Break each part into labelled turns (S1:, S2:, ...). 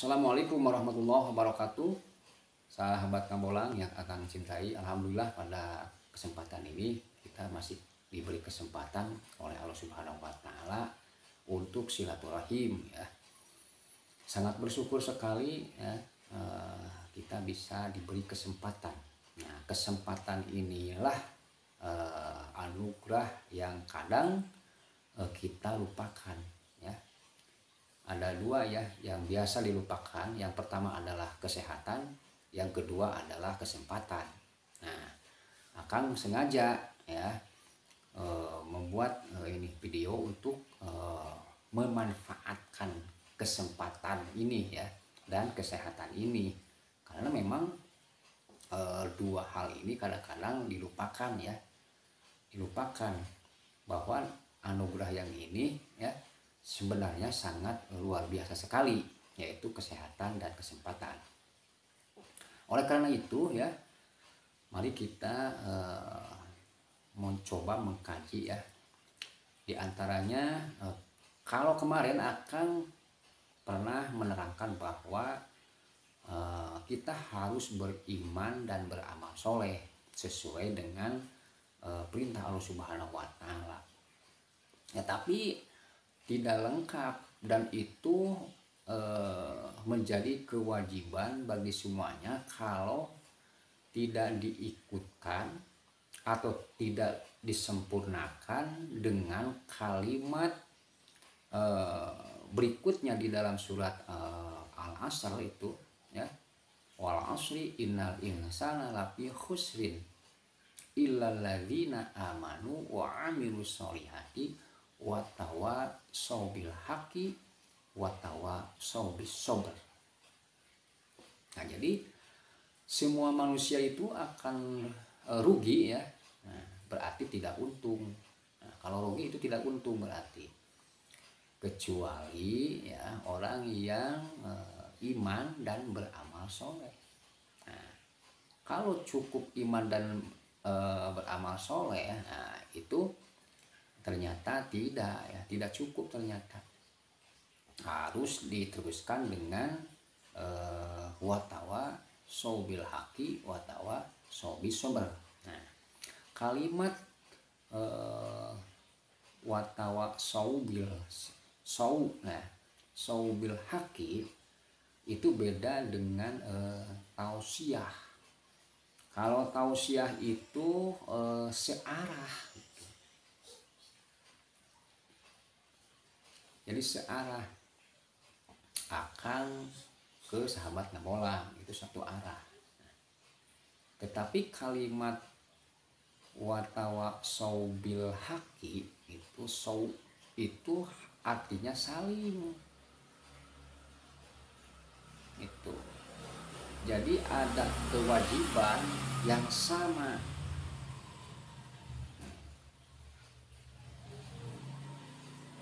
S1: Assalamualaikum warahmatullahi wabarakatuh. Sahabat Kambolang yang akan cintai, alhamdulillah pada kesempatan ini kita masih diberi kesempatan oleh Allah Subhanahu wa taala untuk silaturahim ya. Sangat bersyukur sekali ya, kita bisa diberi kesempatan. Nah, kesempatan inilah anugerah yang kadang kita lupakan ya. Ada dua ya yang biasa dilupakan. Yang pertama adalah kesehatan, yang kedua adalah kesempatan. Nah, Akang sengaja ya membuat ini video untuk memanfaatkan kesempatan ini ya dan kesehatan ini, karena memang dua hal ini kadang-kadang dilupakan ya, bahwa anugerah yang ini ya sebenarnya sangat luar biasa sekali, yaitu kesehatan dan kesempatan. Oleh karena itu ya, mari kita mencoba mengkaji ya. Di antaranya kalau kemarin Akang pernah menerangkan bahwa kita harus beriman dan beramal soleh sesuai dengan perintah Allah Subhanahu wa taala. Ya, tapi tidak lengkap, dan itu menjadi kewajiban bagi semuanya. Kalau tidak diikutkan atau tidak disempurnakan dengan kalimat berikutnya di dalam surat Al-Asr itu ya, wal asri innal insana lafi khusrin illal ladzina amanu wa amilus solihati watawa sobil haki watawa sobis sober. Nah, jadi semua manusia itu akan rugi ya. Nah, berarti tidak untung. Nah, kalau rugi itu tidak untung berarti, kecuali ya orang yang iman dan beramal soleh. Nah, kalau cukup iman dan beramal soleh, nah itu ternyata tidak cukup, ternyata harus diteruskan dengan watawa sobil haki watawa sobis sober. Nah, kalimat watawa sobil haki itu beda dengan tausiah. Kalau tausiah itu searah. Jadi searah, Akang ke sahabat Nabolang itu satu arah. Tetapi kalimat watawa saubil haki itu artinya saling. Itu. Jadi ada kewajiban yang sama.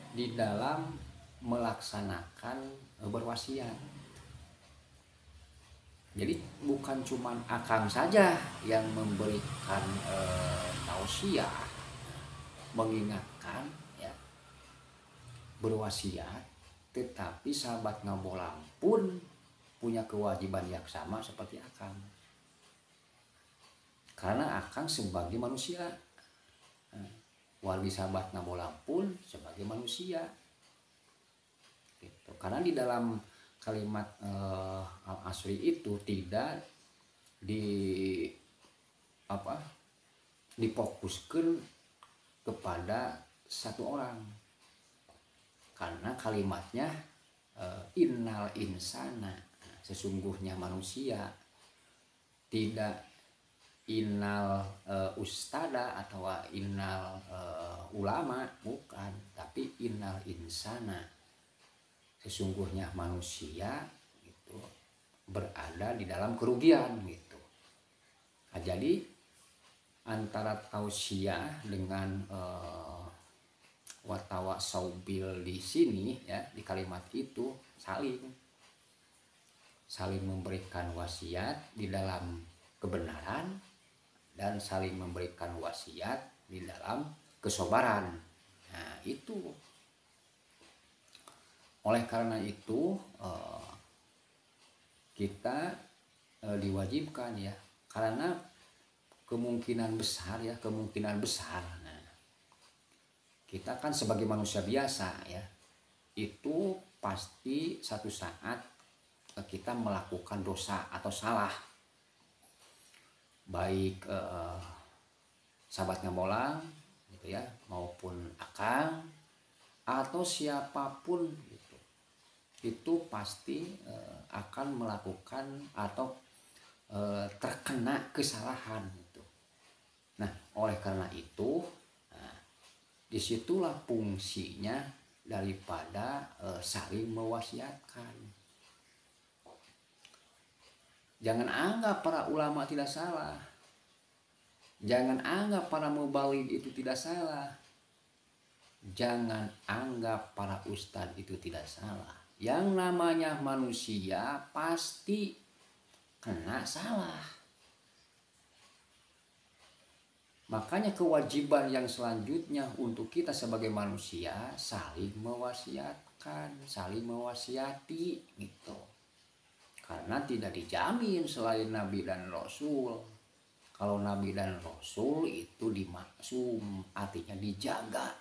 S1: Di dalam melaksanakan berwasiat. Jadi bukan cuma Akang saja yang memberikan tausiah, mengingatkan ya, berwasiat, tetapi sahabat Ngabolang pun punya kewajiban yang sama seperti Akang. Karena Akang sebagai manusia, wargi sahabat Ngabolang pun sebagai manusia gitu. Karena di dalam kalimat Al-Asri itu tidak difokuskan kepada satu orang, karena kalimatnya innal insana, sesungguhnya manusia, tidak innal ustada atau innal ulama, bukan, tapi innal insana, sesungguhnya manusia itu berada di dalam kerugian gitu. Nah, jadi antara tausiah dengan watawa saubil di sini ya, di kalimat itu saling memberikan wasiat di dalam kebenaran dan saling memberikan wasiat di dalam kesabaran. Nah, itu. Oleh karena itu kita diwajibkan ya, karena kemungkinan besar ya, nah, kita kan sebagai manusia biasa ya, itu pasti satu saat kita melakukan dosa atau salah, baik sahabat ngamolang gitu ya, maupun akang atau siapapun gitu, itu pasti akan melakukan atau terkena kesalahan gitu. Nah, oleh karena itu, nah, disitulah fungsinya daripada saling mewasiatkan. Jangan anggap para ulama tidak salah. Jangan anggap para mubaligh itu tidak salah. Jangan anggap para ustadz itu tidak salah. Yang namanya manusia pasti kena salah. Makanya kewajiban yang selanjutnya untuk kita sebagai manusia saling mewasiatkan, saling mewasiati gitu. Karena tidak dijamin selain Nabi dan Rasul. Kalau Nabi dan Rasul itu dimaksum, artinya dijaga.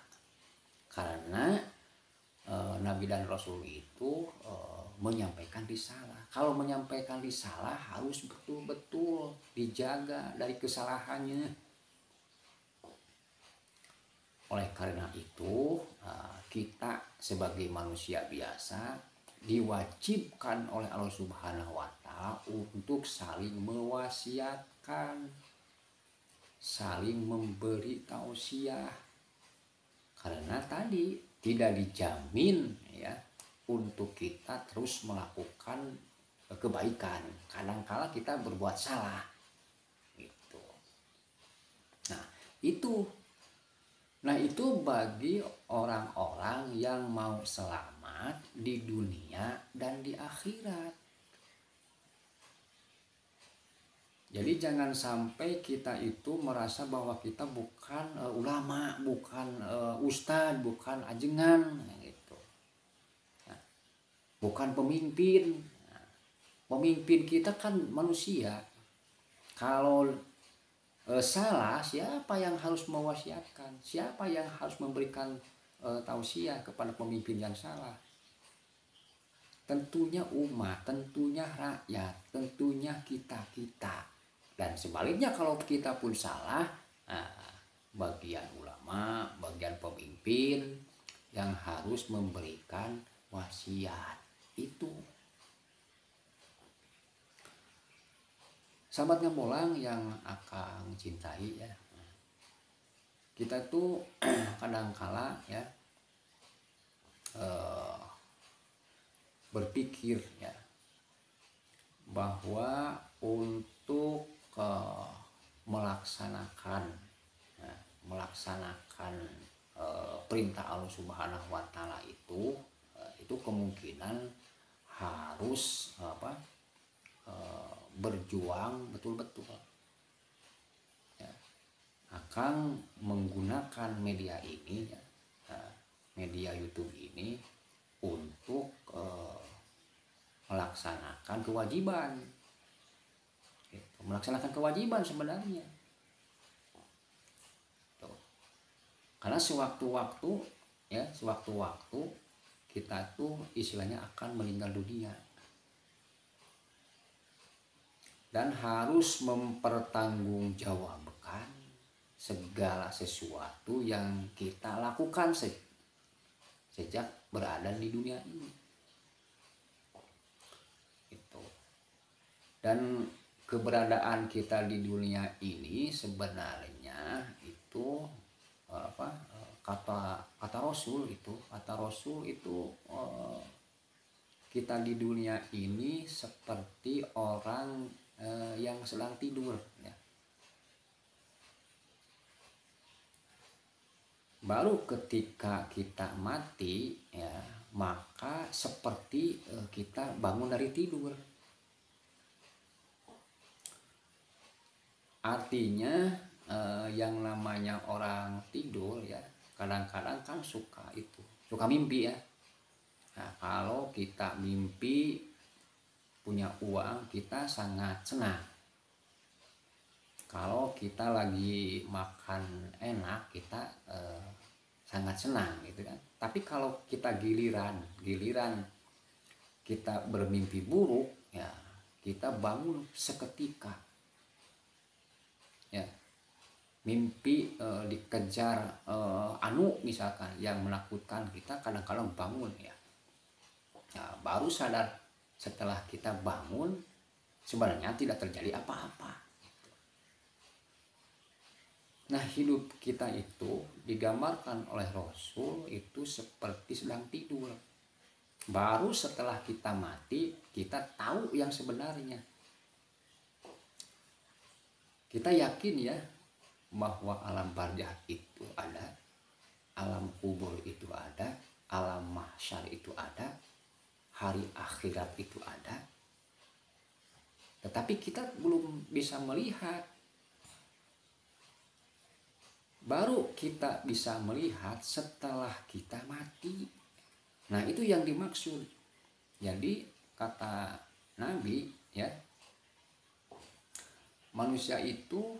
S1: Karena Nabi dan Rasul itu menyampaikan risalah. Kalau menyampaikan risalah harus betul-betul dijaga dari kesalahannya. Oleh karena itu kita sebagai manusia biasa diwajibkan oleh Allah Subhanahu wa Ta'ala untuk saling mewasiatkan, saling memberi tausiah. Karena tadi tidak dijamin ya untuk kita terus melakukan kebaikan. Kadang-kala kita berbuat salah gitu. Nah itu bagi orang-orang yang mau selamat di dunia dan di akhirat. Jadi jangan sampai kita itu merasa bahwa kita bukan ulama, bukan ustadz, bukan ajengan gitu. Nah, bukan pemimpin. Nah, pemimpin kita kan manusia. Kalau salah, siapa yang harus mewasiatkan? Siapa yang harus memberikan tausiah kepada pemimpin yang salah? Tentunya umat, tentunya rakyat, tentunya kita. Dan sebaliknya kalau kita pun salah, bagian ulama, bagian pemimpin yang harus memberikan wasiat itu. Sahabat Ngamolang yang akang cintai ya, kita tuh kadangkala ya berpikir ya bahwa untuk melaksanakan perintah Allah Subhanahu wa Ta'ala itu kemungkinan harus berjuang betul-betul ya. Akang menggunakan media ini ya, media YouTube ini untuk melaksanakan kewajiban gitu. Melaksanakan kewajiban sebenarnya tuh. Karena sewaktu-waktu kita tuh istilahnya akan meninggal dunia dan harus mempertanggungjawabkan segala sesuatu yang kita lakukan sejak berada di dunia ini. Itu. Dan keberadaan kita di dunia ini sebenarnya itu kata Rasul itu kita di dunia ini seperti orang yang sedang tidur ya. Baru ketika kita mati ya, maka seperti kita bangun dari tidur. Artinya yang namanya orang tidur ya, kadang-kadang kan suka mimpi ya. Nah, kalau kita mimpi punya uang kita sangat senang. Kalau kita lagi makan enak kita sangat senang gitu kan. Tapi kalau kita giliran kita bermimpi buruk ya, kita bangun seketika ya, mimpi dikejar anu misalkan yang menakutkan, kita kadang-kadang bangun ya, baru sadar setelah kita bangun sebenarnya tidak terjadi apa-apa. Nah, hidup kita itu digambarkan oleh Rasul itu seperti sedang tidur. Baru setelah kita mati, kita tahu yang sebenarnya. Kita yakin ya bahwa alam barzah itu ada, alam kubur itu ada, alam mahsyar itu ada, hari akhirat itu ada. Tetapi kita belum bisa melihat. Baru kita bisa melihat setelah kita mati. Nah, itu yang dimaksud. Jadi kata Nabi ya, manusia itu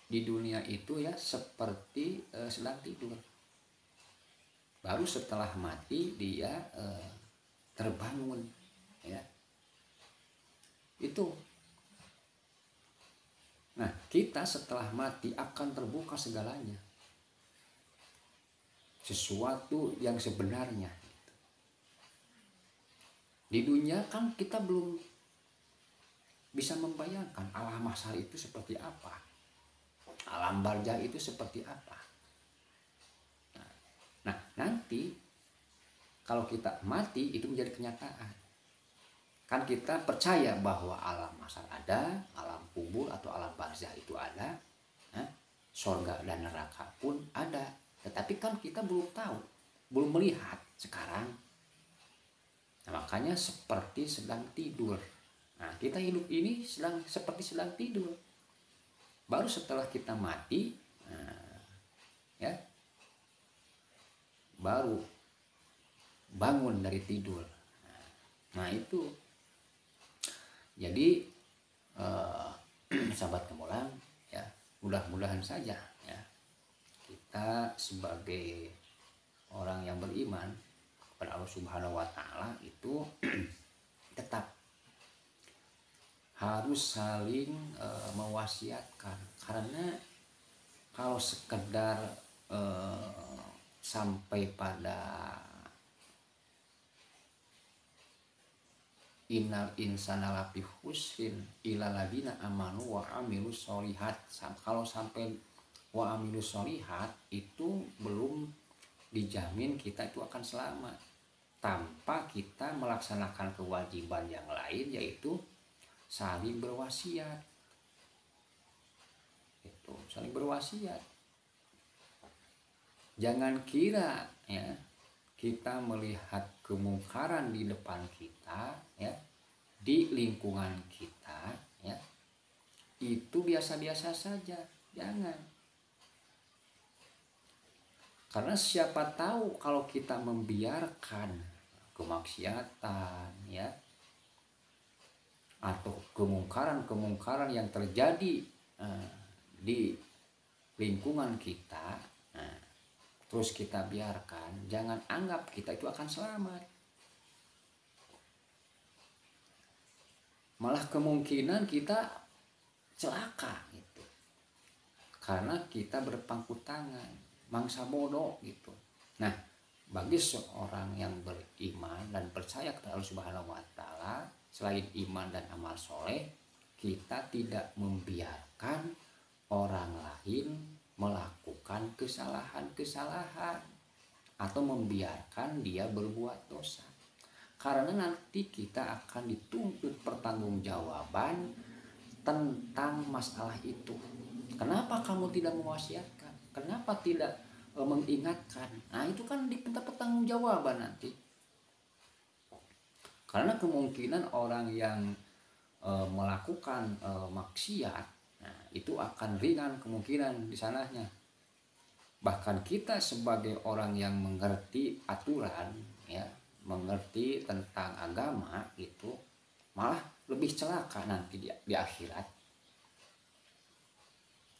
S1: di dunia itu ya seperti sedang tidur. Baru setelah mati dia terbangun ya. Itu. Nah, kita setelah mati akan terbuka segalanya. Sesuatu yang sebenarnya. Di dunia kan kita belum bisa membayangkan alam mahsyar itu seperti apa. Alam barzah itu seperti apa. Nah, nanti kalau kita mati itu menjadi kenyataan. Kan kita percaya bahwa alam mahsyar ada, alam kubur atau alam barzah itu ada, surga dan neraka pun ada. Tetapi kan kita belum tahu, belum melihat sekarang. Nah, makanya seperti sedang tidur. Nah, kita hidup ini seperti sedang tidur. Baru setelah kita mati, ya, baru bangun dari tidur. Nah, itu. Jadi sahabat Kemulang ya, mudah-mudahan saja ya kita sebagai orang yang beriman kepada Allah Subhanahu wa taala itu tetap harus saling mewasiatkan, karena kalau sekedar sampai pada innal insana lafi khusrin illa ladina amanu wa amilus sholihat. Kalau sampai wa amilus sholihat itu belum dijamin kita itu akan selamat tanpa kita melaksanakan kewajiban yang lain, yaitu saling berwasiat. Itu saling berwasiat. Jangan kira ya kita melihat kemungkaran di depan kita ya, di lingkungan kita ya, itu biasa-biasa saja. Jangan. Karena siapa tahu kalau kita membiarkan kemaksiatan ya atau kemungkaran yang terjadi di lingkungan kita, terus kita biarkan, jangan anggap kita itu akan selamat. Malah kemungkinan kita celaka gitu. Karena kita berpangku tangan, mangsa bodoh gitu. Nah, bagi seorang yang beriman dan percaya kepada Allah Subhanahu wa taala, selain iman dan amal soleh, kita tidak membiarkan orang lain melakukan kesalahan-kesalahan atau membiarkan dia berbuat dosa, karena nanti kita akan dituntut pertanggungjawaban tentang masalah itu. Kenapa kamu tidak mewasiatkan? Kenapa tidak mengingatkan? Nah, itu kan diminta pertanggungjawaban nanti. Karena kemungkinan orang yang melakukan maksiat, nah, itu akan ringan kemungkinan di sananya. Bahkan kita sebagai orang yang mengerti aturan ya, mengerti tentang agama itu malah lebih celaka nanti di akhirat,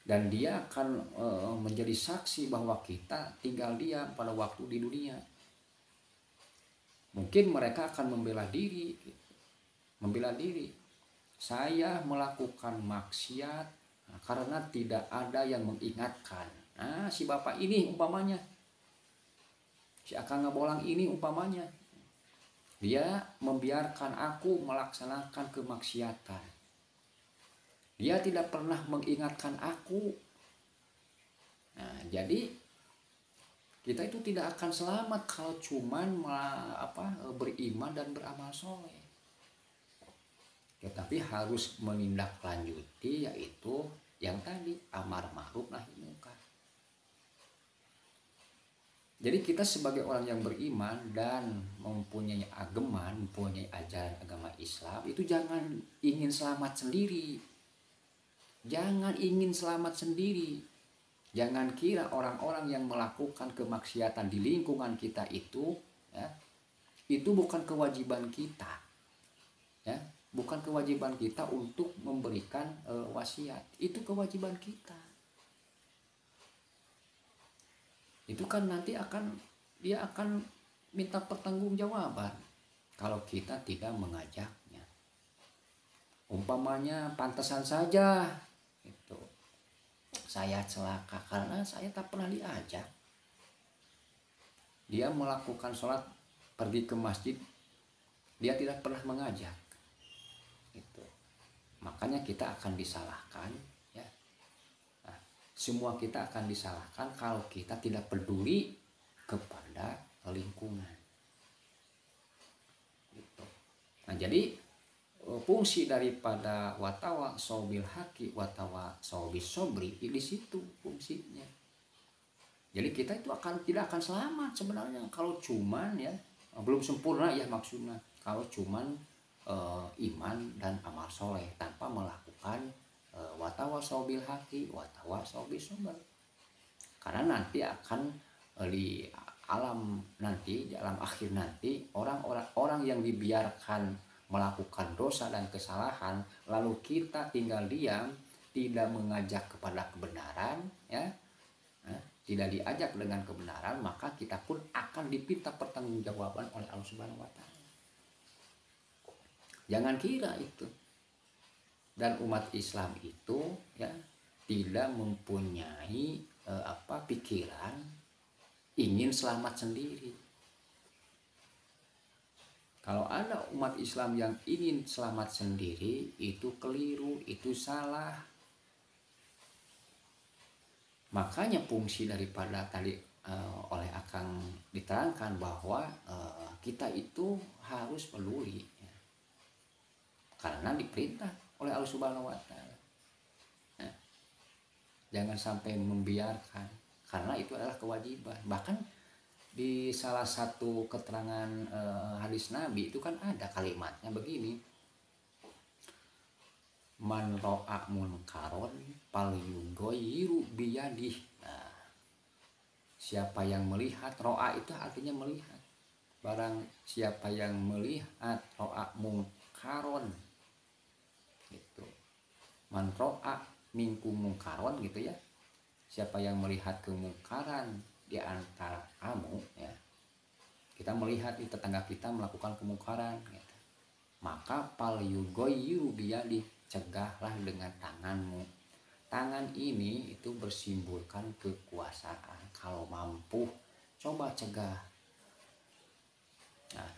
S1: dan dia akan menjadi saksi bahwa kita tinggal diam pada waktu di dunia. Mungkin mereka akan membela diri, saya melakukan maksiat karena tidak ada yang mengingatkan. Nah, si bapak ini umpamanya, si akang ngabolang ini umpamanya, dia membiarkan aku melaksanakan kemaksiatan. Dia tidak pernah mengingatkan aku. Nah, jadi kita itu tidak akan selamat kalau cuman beriman dan beramal soleh. Tetapi harus menindaklanjuti, yaitu yang tadi amar ma'ruf nahi munkar. Jadi kita sebagai orang yang beriman dan mempunyai agama, mempunyai ajaran agama Islam, itu jangan ingin selamat sendiri. Jangan ingin selamat sendiri. Jangan kira orang-orang yang melakukan kemaksiatan di lingkungan kita itu, ya, itu bukan kewajiban kita, ya, bukan kewajiban kita untuk memberikan wasiat. Itu kewajiban kita. Itu kan nanti dia akan minta pertanggungjawaban kalau kita tidak mengajaknya. Umpamanya pantesan saja itu saya celaka karena saya tak pernah diajak. Dia melakukan sholat, pergi ke masjid, dia tidak pernah mengajak. Itu. Makanya kita akan disalahkan, ya. Nah, semua kita akan disalahkan kalau kita tidak peduli kepada lingkungan. Gitu. Nah, jadi fungsi daripada watawa sobil haki, watawa sobil sobri, di situ fungsinya. Jadi kita itu tidak akan selamat sebenarnya kalau cuman, ya, belum sempurna, ya, maksudnya kalau cuman iman dan amal soleh tanpa melakukan watawa sobil haki, watawa sobil sobri. Karena nanti akan di alam nanti, di alam akhir nanti, orang yang dibiarkan melakukan dosa dan kesalahan, lalu kita tinggal diam, tidak mengajak kepada kebenaran, ya, tidak diajak dengan kebenaran, maka kita pun akan dipinta pertanggungjawaban oleh Allah Subhanahu Wa Taala. Jangan kira itu. Dan umat Islam itu, ya, tidak mempunyai pikiran ingin selamat sendiri. Kalau ada umat Islam yang ingin selamat sendiri, itu keliru, itu salah. Makanya fungsi daripada tadi oleh Akang diterangkan bahwa kita itu harus peduli, ya. Karena diperintah oleh Allah Subhanahu Wa Taala. Nah, jangan sampai membiarkan, karena itu adalah kewajiban. Bahkan di salah satu keterangan hadis Nabi itu kan ada kalimatnya begini, man ro'a munkaron falyughayyirhu biyadih. Nah, siapa yang melihat, ro'a itu artinya melihat, barang siapa yang melihat ro'a munkaron gitu, man ro'a minkum munkaron gitu, ya, siapa yang melihat kemungkaran di antara kamu, ya, kita melihat di tetangga kita melakukan kemungkaran, gitu, maka falyughayyirhu biyadih, cegahlah dengan tanganmu. Tangan ini itu bersimbolkan kekuasaan. Kalau mampu, coba cegah. Nah,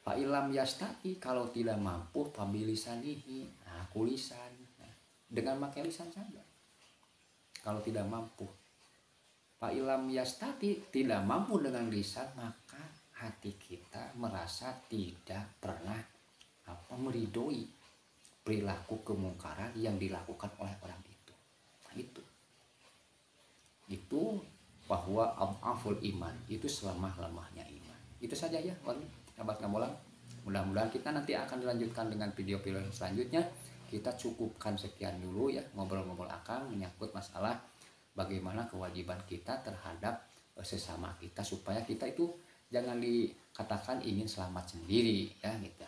S1: fa ilam yastati, kalau tidak mampu, fabilisanihi, nah, kulisan, nah, dengan pakai lisan saja. Kalau tidak mampu, fa ilam yastati, tidak mampu dengan lisan, maka hati kita merasa tidak pernah meridoi perilaku kemungkaran yang dilakukan oleh orang itu. Nah, itu bahwa aful iman itu selemah-lemahnya iman. Itu saja, ya, sahabat ngabolang. Mudah-mudahan kita nanti akan dilanjutkan dengan video-video selanjutnya. Kita cukupkan sekian dulu, ya, ngobrol-ngobrol Akang menyangkut masalah bagaimana kewajiban kita terhadap sesama kita, supaya kita itu jangan dikatakan ingin selamat sendiri ya gitu.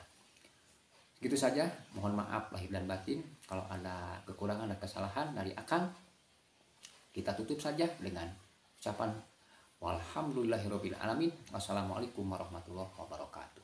S1: Gitu saja, mohon maaf lahir dan batin kalau ada kekurangan dan kesalahan dari akang. Kita tutup saja dengan ucapan walhamdulillahirabbil alamin. Wassalamualaikum warahmatullahi wabarakatuh.